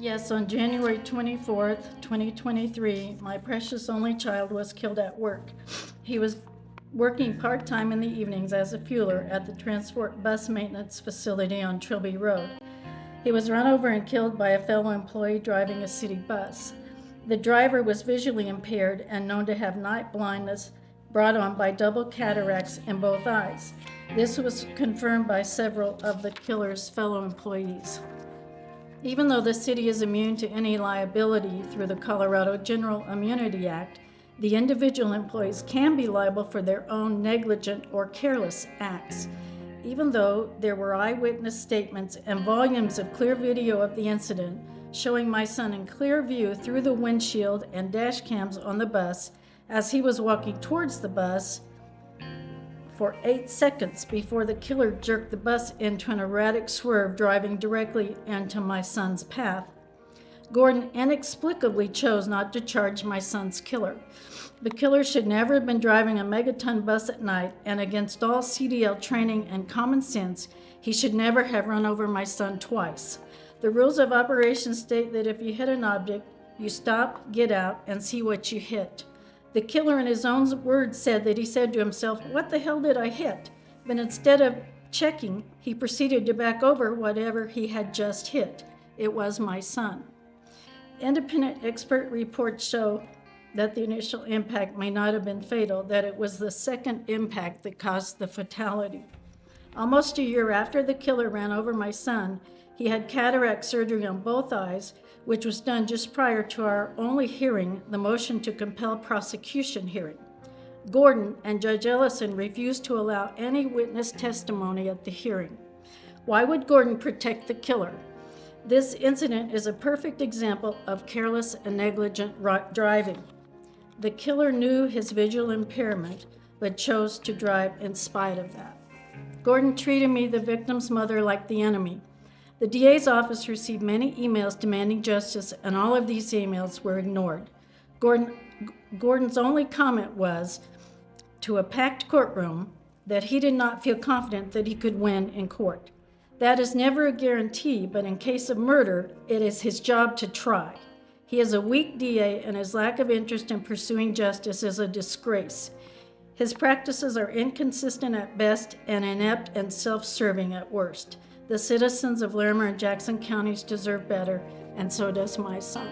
Yes, on January 24th, 2023, my precious only child was killed at work. He was working part-time in the evenings as a fueler at the transport bus maintenance facility on Trilby Road. He was run over and killed by a fellow employee driving a city bus. The driver was visually impaired and known to have night blindness brought on by double cataracts in both eyes. This was confirmed by several of the killer's fellow employees. Even though the city is immune to any liability through the Colorado General Immunity Act, the individual employees can be liable for their own negligent or careless acts. Even though there were eyewitness statements and volumes of clear video of the incident showing my son in clear view through the windshield and dash cams on the bus as he was walking towards the bus for 8 seconds before the killer jerked the bus into an erratic swerve, driving directly into my son's path. Gordon inexplicably chose not to charge my son's killer. The killer should never have been driving a megaton bus at night, and against all CDL training and common sense, he should never have run over my son twice. The rules of operation state that if you hit an object, you stop, get out, and see what you hit. The killer, in his own words, said that he said to himself, "What the hell did I hit?" But instead of checking, he proceeded to back over whatever he had just hit. It was my son. Independent expert reports show that the initial impact may not have been fatal, that it was the second impact that caused the fatality. Almost a year after the killer ran over my son, he had cataract surgery on both eyes, which was done just prior to our only hearing, the motion to compel prosecution hearing. Gordon and Judge Ellison refused to allow any witness testimony at the hearing. Why would Gordon protect the killer? This incident is a perfect example of careless and negligent driving. The killer knew his visual impairment, but chose to drive in spite of that. Gordon treated me, the victim's mother, like the enemy. The DA's office received many emails demanding justice, and all of these emails were ignored. Gordon's only comment was, to a packed courtroom, that he did not feel confident that he could win in court. That is never a guarantee, but in case of murder, it is his job to try. He is a weak DA, and his lack of interest in pursuing justice is a disgrace. His practices are inconsistent at best and inept and self-serving at worst. The citizens of Larimer and Jackson counties deserve better, and so does my son.